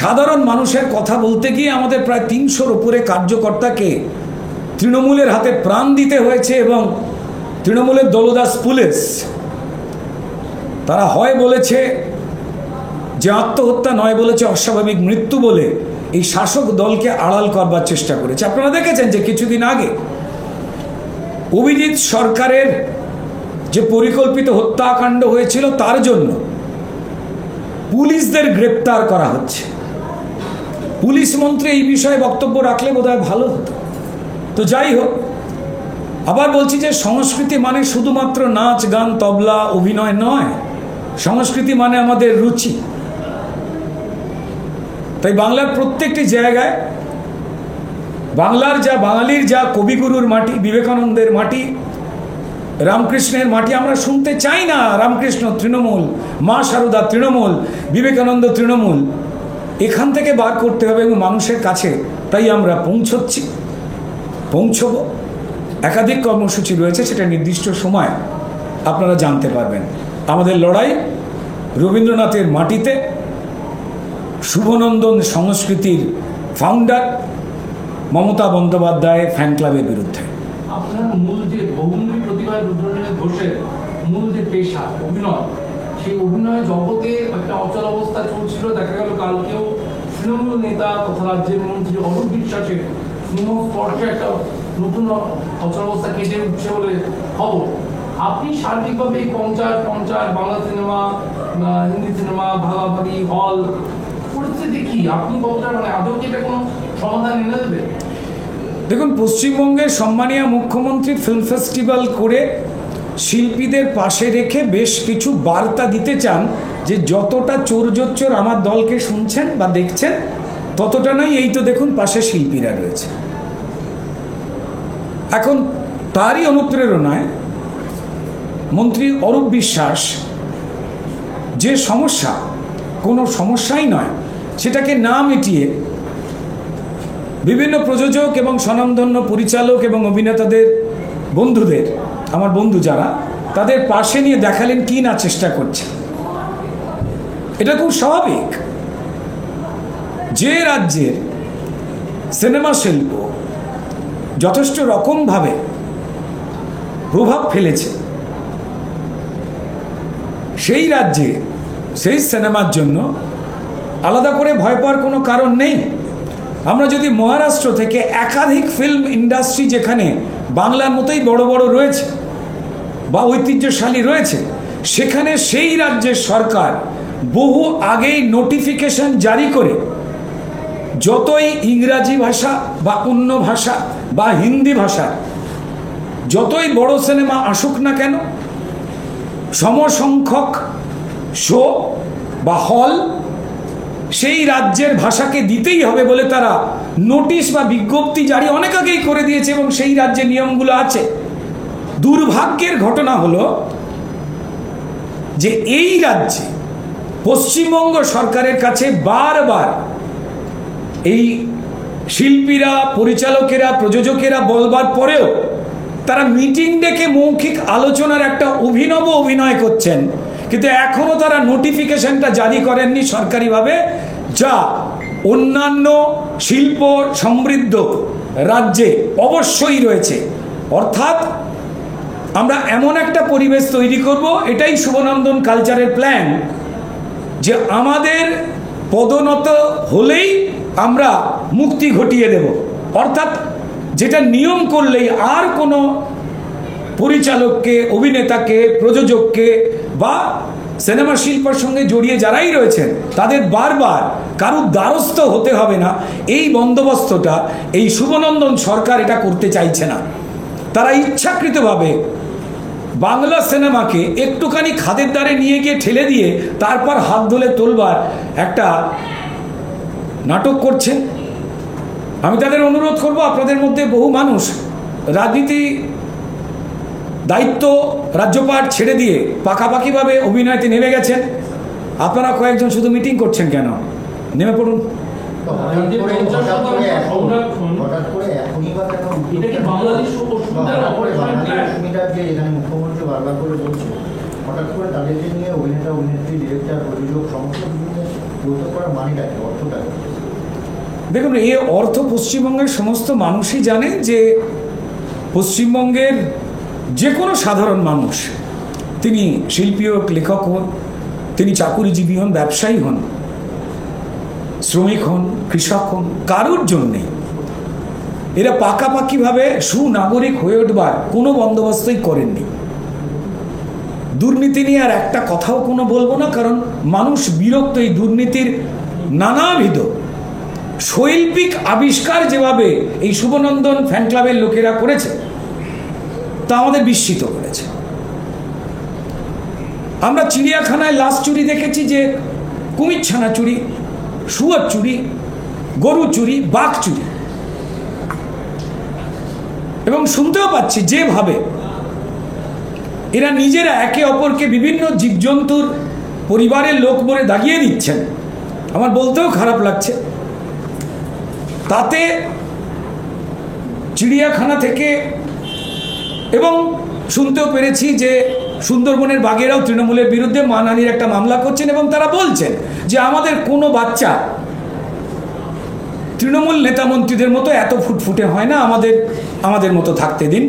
সাধারণ মানুষের কথা বলতে গিয়ে আমাদের প্রায় 300-র উপরে কার্যকর্তাকে তৃণমূলের হাতে প্রাণ দিতে হয়েছে এবং তৃণমূলের দলদাস পুলিশ তারা হয় বলেছে যে আত্মহত্যা, নয় বলেছে অস্বাভাবিক মৃত্যু বলে এই শাসক দলকে আড়াল করবার চেষ্টা করেছে। আপনারা দেখেছেন যে কিছুদিন আগে অভিজিৎ সরকারের যে পরিকল্পিত হত্যাকাণ্ড হয়েছিল তার জন্য পুলিশদের গ্রেপ্তার করা হচ্ছে। পুলিশ মন্ত্রী এই বিষয়ে বক্তব্য রাখলে বোধহয় ভালো হতো। তো যাই হোক, আবার বলছি যে সংস্কৃতি মানে শুধুমাত্র নাচ, গান, তবলা, অভিনয় নয়। সংস্কৃতি মানে আমাদের রুচি। তাই বাংলার প্রত্যেকটি জায়গায় বাঙালির যা কবিগুরুর মাটি, বিবেকানন্দের মাটি, রামকৃষ্ণের মাটি, আমরা শুনতে চাই না রামকৃষ্ণ তৃণমূল, মা শারদা তৃণমূল, বিবেকানন্দ তৃণমূল। এখান থেকে বার করতে হবে এবং মানুষের কাছে তাই আমরা পৌঁছব। একাধিক কর্মসূচি রয়েছে, সেটা নির্দিষ্ট সময় আপনারা জানতে পারবেন। আমাদের লড়াই রবীন্দ্রনাথের মাটিতে, শুভনন্দন সংস্কৃতির ফাউন্ডার মমতা বন্দ্যোপাধ্যায় ফ্যান ক্লাবের বিরুদ্ধে। আপনার মূল যে বহুমুখী প্রতিভা রুদ্রনীল ঘোষের মূল যে পেশা অভিনয়, সেই অভিনয় জগতে একটা অচল অবস্থা চলছিল। দেখা গেল কালকেও তৃণমূল নেতা তথা রাজ্যের মন্ত্রী অরূপ বিশ্বাসের স্পর্শে একটা নতুন অচল অবস্থা কেটে উঠছে বলে খবর। আপনি সার্বিকভাবে এই পঞ্চায়েত বাংলা সিনেমা, হিন্দি সিনেমা, ভাগাভাগি, হল পরিস্থিতি কি, আপনি কতটা আদৌ কি এটা কোনো সমাধান এনে দেবে? দেখুন, পশ্চিমবঙ্গের সম্মানীয় মুখ্যমন্ত্রী ফিল্ম ফেস্টিভ্যাল করে শিল্পীদের পাশে রেখে বেশ কিছু বার্তা দিতে চান যে যতটা চোর আমার দলকে শুনছেন বা দেখছেন ততটা নয়। এই তো দেখুন পাশে শিল্পীরা রয়েছে। এখন তারই অনুপ্রেরণায় মন্ত্রী অরূপ বিশ্বাস যে সমস্যা, কোনো সমস্যাই নয়, সেটাকে না মিটিয়ে বিভিন্ন প্রযোজক এবং স্বনামধন্য পরিচালক এবং অভিনেতাদের বন্ধুদের, আমার বন্ধু যারা, তাদের পাশে নিয়ে দেখালেন কি না চেষ্টা করছে। এটা খুব স্বাভাবিক। যে রাজ্যের সিনেমা শিল্প যথেষ্ট রকমভাবে প্রভাব ফেলেছে, সেই রাজ্যে সেই সিনেমার জন্য আলাদা করে ভয় পাওয়ার কোনো কারণ নেই। আমরা যদি মহারাষ্ট্র থেকে একাধিক ফিল্ম ইন্ডাস্ট্রি যেখানে বাংলার মতোই বড় বড় রয়েছে বা ঐতিহ্যশালী রয়েছে, সেখানে সেই রাজ্যের সরকার বহু আগেই নোটিফিকেশন জারি করে যতই ইংরাজি ভাষা বা অন্য ভাষা বা হিন্দি ভাষা যতই বড় সিনেমা আসুক না কেন, সমসংখ্যক শো বা হল সেই রাজ্যের ভাষাকে দিতেই হবে বলে তারা নোটিশ বা বিজ্ঞপ্তি জারি অনেক আগেই করে দিয়েছে এবং সেই রাজ্যে নিয়মগুলো আছে। দুর্ভাগ্যের ঘটনা হলো যে এই রাজ্যে পশ্চিমবঙ্গ সরকারের কাছে বারবার এই শিল্পীরা, পরিচালকেরা, প্রযোজকেরা বলবার পরেও তারা মিটিং ডেকে মৌখিক আলোচনার একটা অভিনব অভিনয় করছেন, কিন্তু এখনো তারা নোটিফিকেশনটা জারি করেননি সরকারিভাবে, যা অন্যান্য শিল্প সমৃদ্ধ রাজ্যে অবশ্যই রয়েছে। অর্থাৎ আমরা এমন একটা পরিবেশ তৈরি করব, এটাই শুভনন্দন কালচারের প্ল্যান, যে আমাদের পদোন্নত হলেই আমরা মুক্তি ঘটিয়ে দেব। অর্থাৎ যেটা নিয়ম করলেই আর কোনো পরিচালককে, অভিনেতাকে, প্রযোজককে বা সিনেমা শিল্পের সঙ্গে জড়িয়ে যারাই রয়েছেন তাদের বারবার কারুর দ্বারস্থ হতে হবে না, এই বন্দোবস্তটা এই শুভনন্দন সরকার এটা করতে চাইছে না। তারা ইচ্ছাকৃতভাবে বাংলা সিনেমাকে একটুখানি খাদের দ্বারে নিয়ে গিয়ে ঠেলে দিয়ে তারপর হাত ধরে তোলবার একটা নাটক করছে। আমি তাদের অনুরোধ করব, আপনাদের মধ্যে বহু মানুষ রাজনীতি দায়িত্ব রাজ্যপাট ছেড়ে দিয়ে পাকাপাকিভাবে অভিনয়তে নেমে গেছেন। আপনারা কয়েকজন শুধু মিটিং করছেন কেন? নেমে পড়ুন। মুখ্যমন্ত্রী বারবার করে বলছে, হঠাৎ করে তাদেরকে নিয়ে অভিনেতা, অভিনেত্রী, ডিরেক্টর, প্রযোজক সমস্ত বৈঠক করার মানেটা কি, অর্থটা? দেখুন, এই অর্থ পশ্চিমবঙ্গের সমস্ত মানুষই জানে যে পশ্চিমবঙ্গের যে কোনো সাধারণ মানুষ, তিনি শিল্পী হোক, লেখক হন, তিনি চাকুরিজীবী হন, ব্যবসায়ী হন, শ্রমিক হন, কৃষক হন, কারোর জন্যে এরা পাকাপাকিভাবে সুনাগরিক হয়ে উঠবার কোনো বন্দোবস্তই করেননি। দুর্নীতি নিয়ে আর একটা কথাও কোনো বলবো না, কারণ মানুষ বিরক্ত এই দুর্নীতির নানাবিধ শৈল্পিক আবিষ্কার যেভাবে এই শুভনন্দন ফ্যান ক্লাবের লোকেরা করেছে তা আমাদের বিস্মিত করেছে। আমরা চিড়িয়াখানায় লাশ চুরি দেখেছি, যে কুমির ছানা চুরি, শুয়োর চুরি, গরু চুরি, বাঘ চুরি, এবং শুনতেও পাচ্ছি যেভাবে এরা নিজেরা একে অপরকে বিভিন্ন জীবজন্তুর পরিবারের লোক বলে দাগিয়ে দিচ্ছেন, আমার বলতেও খারাপ লাগছে। তাতে চিড়িয়াখানা থেকে, এবং শুনতেও পেরেছি যে সুন্দরবনের বাঘেরাও তৃণমূলের বিরুদ্ধে মানহানির একটা মামলা করছেন, এবং তারা বলছেন যে আমাদের কোনো বাচ্চা তৃণমূল নেতামন্ত্রীদের মতো এত ফুটফুটে হয় না, আমাদের মতো থাকতে দিন।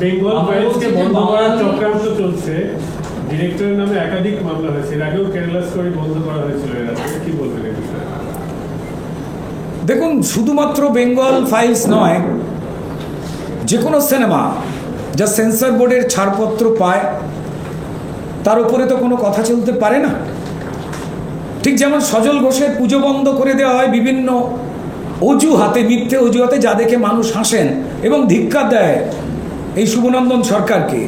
বেঙ্গল ফাইলসকে বন্ধ করার চক্রান্ত চলছে, ডিরেক্টরের নামে একাধিক মামলা হয়েছে, এর আগেও কেরালা স্টোরি বন্ধ করা হয়েছিল, এর আগে কি বলবেন এই বিষয়ে? দেখুন, শুধুমাত্র বেঙ্গল ফাইলস নয়, যে কোনো সিনেমা যা সেন্সর বোর্ডের ছাড়পত্র পায় তার উপরে তো কোনো কথা চলতে পারে না। ঠিক যেমন সজল ঘোষের পুজো বন্ধ করে দেওয়া হয় বিভিন্ন অজুহাতে, মিথ্যে অজুহাতে, যা দেখে মানুষ হাসেন এবং ধিক্কার দেয় এই শুভনন্দন সরকারকে,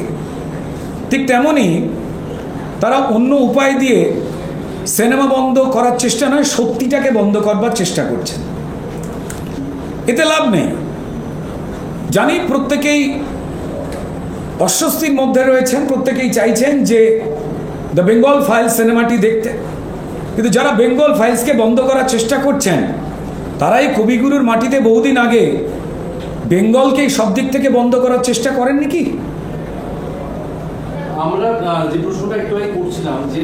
ঠিক তেমনই তারা অন্য উপায় দিয়ে সিনেমা বন্ধ করার চেষ্টা নয়, সত্যিটাকে বন্ধ করবার চেষ্টা করছেন। এতে লাভ নেই। জানি প্রত্যেকেই অস্বস্তির মধ্যে রয়েছেন, প্রত্যেকেই চাইছেন যে দ্য বেঙ্গল ফাইলস সিনেমাটি দেখতে, কিন্তু যারা বেঙ্গল ফাইলসকে বন্ধ করার চেষ্টা করছেন তারাই কবিগুরুর মাটিতে বহুদিন আগে বেঙ্গলকে সব দিক থেকে বন্ধ করার চেষ্টা করেননি কি? আমরা যে প্রশ্নটা একটু আগে করছিলাম যে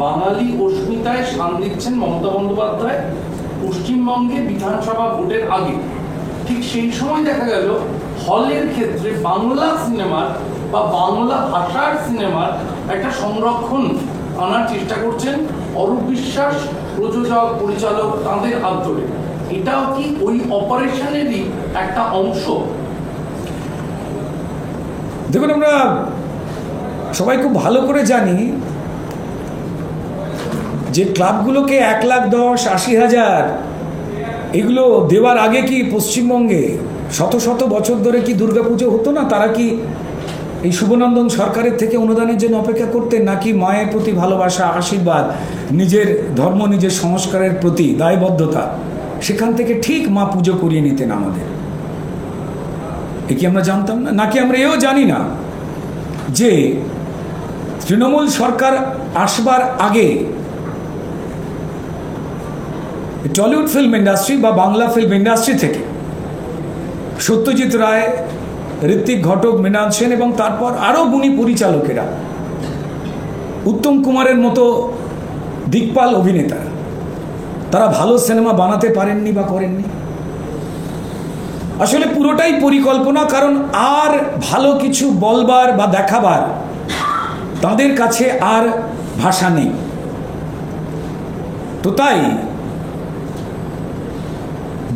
বাঙালি অস্মিতায় শান দিচ্ছেন মমতা বন্দ্যোপাধ্যায় পশ্চিমবঙ্গে বিধানসভা ভোটের আগে, ঠিক সেই সময় দেখা গেল হলের ক্ষেত্রে বাংলা সিনেমার বা বাংলা ভাষার সিনেমার একটা সংরক্ষণ আনার চেষ্টা করছেন অরূপ বিশ্বাস, প্রযোজক, পরিচালক, তাঁদের হাত ধরে। এটাও কি ওই অপারেশনেরই একটা অংশ? দেখুন, আমরা সবাই খুব ভালো করে জানি যে ক্লাবগুলোকে 1,10,80,000 এগুলো দেওয়ার আগে কি পশ্চিমবঙ্গে শত শত বছর ধরে কি দুর্গাপুজো হতো না? তারা কি এই শুভনন্দন সরকারের থেকে অনুদানের জন্য অপেক্ষা করতেন, নাকি মায়ের প্রতি ভালোবাসা, আশীর্বাদ, নিজের ধর্ম, নিজের সংস্কারের প্রতি দায়বদ্ধতা, সেখান থেকে ঠিক মা পুজো করিয়ে নিতেন আমাদের? এ কি আমরা জানতাম না? নাকি আমরা এও জানি না যে তৃণমূল সরকার আসবার আগে টলিউড ফিল্ম ইন্ডাস্ট্রি বা বাংলা ফিল্ম ইন্ডাস্ট্রি থেকে সত্যজিৎ রায়, ঋত্বিক ঘটক, মৃণাল সেন এবং তারপর আরও গুণী পরিচালকেরা, উত্তম কুমারের মতো দিকপাল অভিনেতা, তারা ভালো সিনেমা বানাতে পারেননি বা করেননি? আসলে পুরোটাই পরিকল্পনা, কারণ আর ভালো কিছু বলবার বা দেখাবার তাদের কাছে আর ভাষা নেই। তো তাই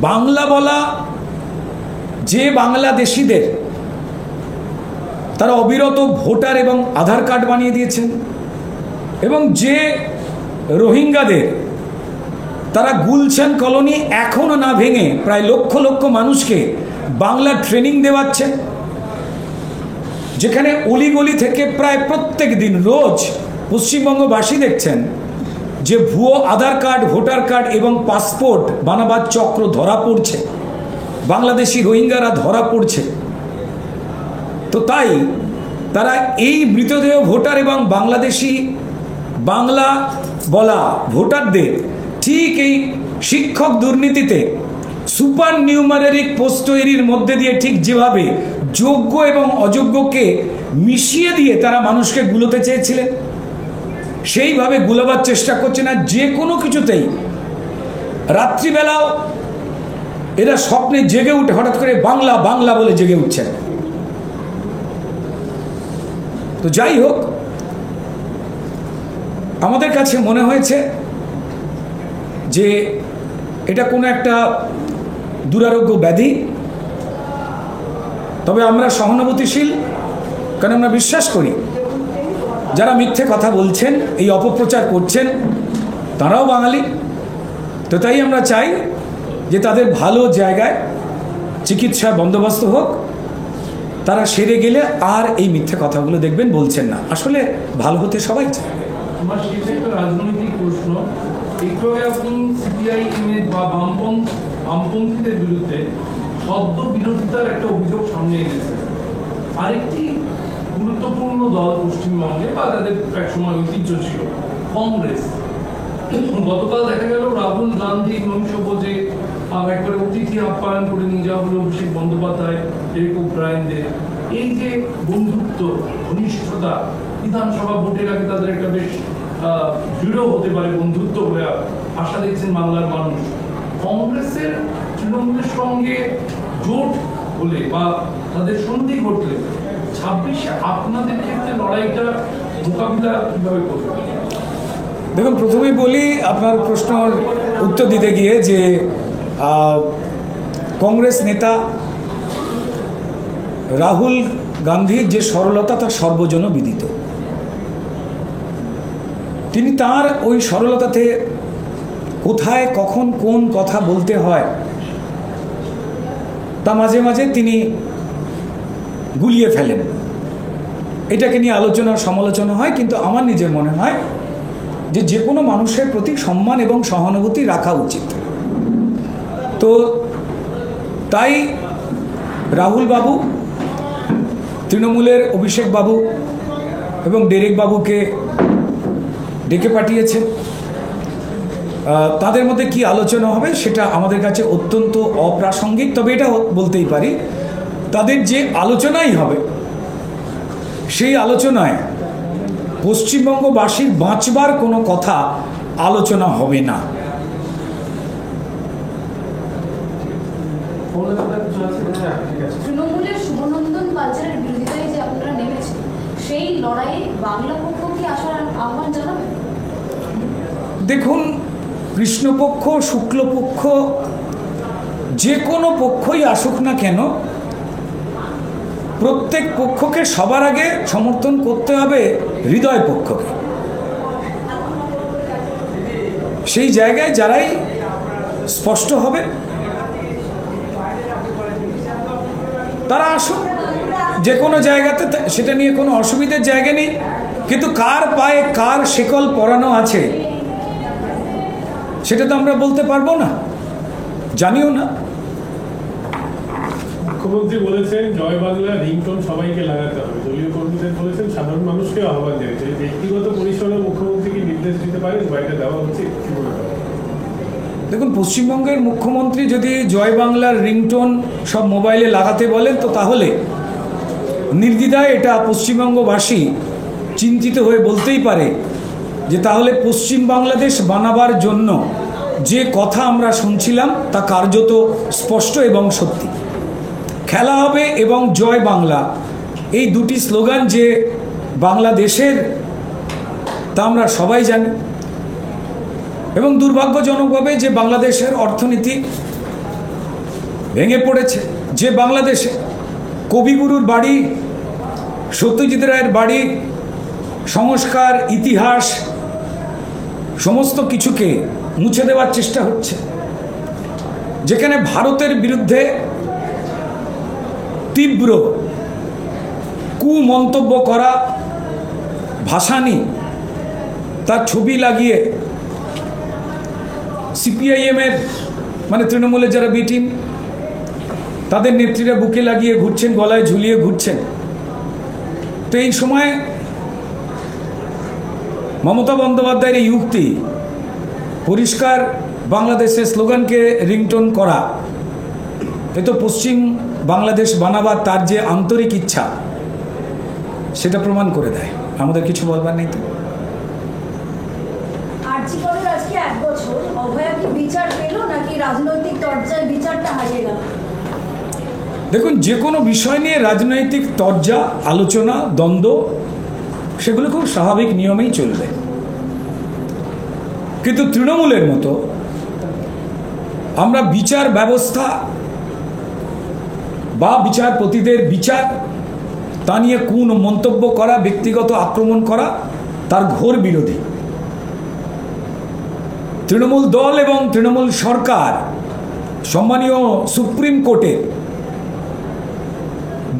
বাংলা বলা যে বাংলাদেশিদের তারা অবিরত ভোটার এবং আধার কার্ড বানিয়ে দিয়েছেন, এবং যে রোহিঙ্গাদের তারা গুলশান কলোনি এখনো না ভেঙে প্রায় লক্ষ লক্ষ মানুষকে বাংলা ট্রেনিং দেওয়াচ্ছে, যেখানে অলিগলি থেকে প্রায় প্রত্যেক দিন রোজ পশ্চিমবঙ্গবাসী দেখছেন যে ভুয়ো আধার কার্ড, ভোটার কার্ড এবং পাসপোর্ট বানাবার চক্র ধরা পড়ছে, বাংলাদেশি রোহিঙ্গারা ধরা পড়ছে। তো তাই তারা এই মৃতদেহ ভোটার এবং বাংলাদেশি বাংলা বলা ভোটারদের ঠিক এই শিক্ষক দুর্নীতিতে সুপার নিউমারিক পোস্ট তৈরির মধ্যে দিয়ে ঠিক যেভাবে যোগ্য এবং অযোগ্যকে মিশিয়ে দিয়ে তারা মানুষকে গুলোতে চেয়েছিলেন, সেইভাবে গুলোবার চেষ্টা করছে না। যে কোনো কিছুতেই রাত্রিবেলাও এরা স্বপ্নে জেগে উঠে হঠাৎ করে বাংলা বাংলা বলে জেগে উঠছেন। তো যাই হোক, আমাদের কাছে মনে হয়েছে যে এটা কোনো একটা দুরারোগ্য ব্যাধি। তবে আমরা সহানুভূতিশীল, কারণ আমরা বিশ্বাস করি যারা মিথ্যে কথা বলছেন, এই অপপ্রচার করছেন, তারাও বাঙালি। তো তাই আমরা চাই যে তাদের ভালো জায়গায় চিকিৎসার বন্দোবস্ত হোক, তারা সেরে গেলে আর এই মিথ্যে কথাগুলো দেখবেন বলছেন না। আসলে ভালো হতে সবাই চায়। আমার শেষে একটা রাজনৈতিক প্রশ্ন। একটু আগে আপনি সিপিআইএম বা বামপন্থীদের বিরুদ্ধে শব্দ বিরোধিতার একটা অভিযোগ সামনে এনেছে। আরেকটি গুরুত্বপূর্ণ দল পশ্চিমবঙ্গে বা তাদের একসময় ঐতিহ্য ছিল কংগ্রেস। গতকাল দেখা গেল রাহুল গান্ধী নৈশভোজে একবারে অতিথি আপ্যায়ন করে নিয়ে যাওয়া হলো অভিষেক বন্দ্যোপাধ্যায়, এরিক ওব্রায়েনদের। এই যে বন্ধুত্ব, ঘনিষ্ঠতা, বিধানসভা ভোটের আগে তাদের একটা বেশ দৃঢ় হতে পারে বন্ধুত্ব বলে আশা দেখছেন বাংলার মানুষ। কংগ্রেসের তৃণমূলের সঙ্গে জোট হলে বা তাদের সন্ধি ঘটলে 26-এ আপনাদের ক্ষেত্রে লড়াইটা মোকাবিলা কিভাবে করবে? দেখুন, প্রথমেই বলি আপনার প্রশ্নের উত্তর দিতে গিয়ে যে কংগ্রেস নেতা রাহুল গান্ধীর যে সরলতা তা সর্বজন বিদিত। তিনি তার ওই সরলতাতে কোথায় কখন কোন কথা বলতে হয় তা মাঝে মাঝে তিনি গুলিয়ে ফেলেন। এটাকে নিয়ে আলোচনা সমালোচনা হয়, কিন্তু আমার নিজের মনে হয় যে কোনো মানুষের প্রতি সম্মান এবং সহানুভূতি রাখা উচিত। তো তাই রাহুল বাবু, তৃণমূলের অভিষেক বাবু এবং ডেরেক বাবুকে ডেকে পাঠিয়েছেন। তাদের মধ্যে কি আলোচনা হবে সেটা আমাদের কাছে অত্যন্ত অপ্রাসঙ্গিক। তবে এটা বলতেই পারি, তাদের যে আলোচনাই হবে সেই আলোচনায় পশ্চিমবঙ্গবাসীর বাঁচবার কোনো কথা আলোচনা হবে না। তৃণমূলের শুভনন্দন বাজারের বিরোধিতায় যে আপনারা নেমেছেন, সেই লড়াইয়ে বাংলা পক্ষ কি আসার আহ্বান জানাবেন? দেখুন, কৃষ্ণপক্ষ শুক্লপক্ষ যে কোনো পক্ষই আসুক না কেন, প্রত্যেক পক্ষকে সবার আগে সমর্থন করতে হবে হৃদয় পক্ষকে। সেই জায়গায় যারাই স্পষ্ট হবে তারা আসুক, যে কোনো জায়গাতে, সেটা নিয়ে কোনো অসুবিধার জায়গা নেই। কিন্তু কার পায়ে কার শেকল পরানো আছে সেটা তো আমরা বলতে পারবো না, জানিও না। মুখ্যমন্ত্রী বলেছেন জয় বাংলা রিংটোন সবাইকে লাগাতে হবে, দলীয় কর্মীদের বলেছেন সাধারণ মানুষকে আহ্বান জানিয়েছে। ব্যক্তিগত পরিসরে মুখ্যমন্ত্রী কি নির্দেশ দিতে পারেন বাইরে দেওয়া উচিত? কি মনে করেন? দেখুন, পশ্চিমবঙ্গের মুখ্যমন্ত্রী যদি জয় বাংলার রিংটোন সব মোবাইলে লাগাতে বলেন, তো তাহলে নির্দ্বিধায় এটা পশ্চিমবঙ্গবাসী চিন্তিত হয়ে বলতেই পারে যে তাহলে পশ্চিম বাংলাদেশ বানাবার জন্য যে কথা আমরা শুনছিলাম তা কার্যত স্পষ্ট এবং সত্যি। খেলা হবে এবং জয় বাংলা, এই দুটি স্লোগান যে বাংলাদেশের তা আমরা সবাই জানি। এবং দুর্ভাগ্যজনকভাবে যে বাংলাদেশের অর্থনীতি ভেঙে পড়েছে, যে বাংলাদেশে কবিগুরুর বাড়ি, সত্যজিৎ রায়ের বাড়ি, সংস্কার, ইতিহাস সমস্ত কিছুকে মুছে দেওয়ার চেষ্টা হচ্ছে, যেখানে ভারতের বিরুদ্ধে তীব্র কুমন্তব্য করা, ভাসানি তার ছবি লাগিয়ে সিপিআইএমের মানে তৃণমূলের যারা বি টিম তাদের নেত্রীরা বুকে লাগিয়ে ঘুরছেন, গলায় ঝুলিয়ে ঘুরছেন। তো এই সময় মমতা বন্দ্যোপাধ্যায়ের এই উক্তি, পরিষ্কার বাংলাদেশের স্লোগানকে রিংটোন করা, এ তো পশ্চিম বাংলাদেশ বানাবার তার যে আন্তরিক ইচ্ছা সেটা প্রমাণ করে দেয়। আমাদের কিছু বলবার নেই তো। আর আর্চিকরের আজকে 1 বছর, অভয়া কি বিচার পেল নাকি রাজনৈতিক তরজায় বিচারটা হারিয়ে গেল? দেখুন, যে কোনো বিষয় নিয়ে রাজনৈতিক তরজা, আলোচনা, দ্বন্দ্ব সেগুলো খুব স্বাভাবিক নিয়মেই চলবে, কিন্তু তৃণমূলের মতো আমরা বিচার ব্যবস্থা বা বিচারপতিদের বিচার তা নিয়ে কোন মন্তব্য করা, ব্যক্তিগত আক্রমণ করা তার ঘোর বিরোধী। তৃণমূল দল এবং তৃণমূল সরকার সম্মানীয় সুপ্রিম কোর্টে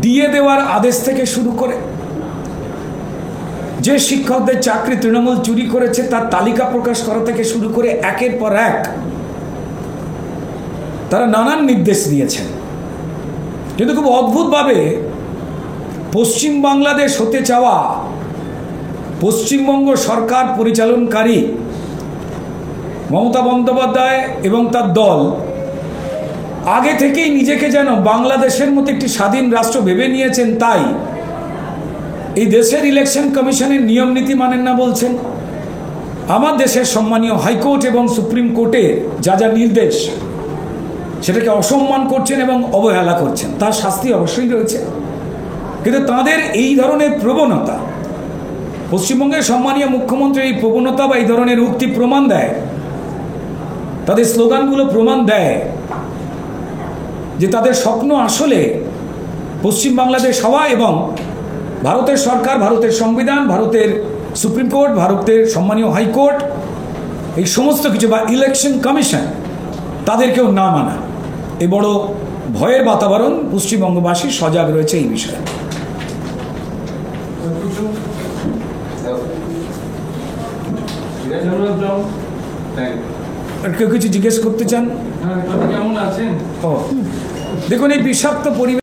দিয়ে দেওয়ার আদেশ থেকে শুরু করে যে শিক্ষকদের চাকরি তৃণমূল চুরি করেছে তার তালিকা প্রকাশ করা থেকে শুরু করে একের পর এক তারা নানান নির্দেশ দিয়েছেন। কিন্তু খুব অদ্ভুতভাবে পশ্চিম বাংলাদেশ হতে চাওয়া পশ্চিমবঙ্গ সরকার পরিচালনকারী মমতা বন্দ্যোপাধ্যায় এবং তার দল আগে থেকেই নিজেকে যেন বাংলাদেশের মতো একটি স্বাধীন রাষ্ট্র ভেবে নিয়েছেন, তাই এই দেশের ইলেকশন কমিশনের নিয়ম নীতি মানেন না বলছেন। আমার দেশের সম্মানীয় হাইকোর্ট এবং সুপ্রিম কোর্টের যা যা নির্দেশ সেটাকে অসম্মান করছেন এবং অবহেলা করছেন, তার শাস্তি অবশ্যই রয়েছে। কিন্তু তাদের এই ধরনের প্রবণতা, পশ্চিমবঙ্গের সম্মানীয় মুখ্যমন্ত্রীর এই প্রবণতা বা এই ধরনের উক্তি প্রমাণ দেয়, তাদের স্লোগানগুলো প্রমাণ দেয় যে তাদের স্বপ্ন আসলে পশ্চিম বাংলাদেশ হওয়া এবং ভারতের সরকার, ভারতের সংবিধান, ভারতের সুপ্রিম কোর্ট, ভারতের সম্মানীয় হাইকোর্ট এই সমস্ত কিছু বা ইলেকশন কমিশন তাদেরকেও না মানা। এই বড় ভয়ের বাতাবরণ পশ্চিমবঙ্গবাসী সজাগ রয়েছে এই বিষয়ে। আর কেউ কিছু জিজ্ঞেস করতে চান? কেমন আছেন? ও দেখুন, এই বিষাক্ত পরিবেশ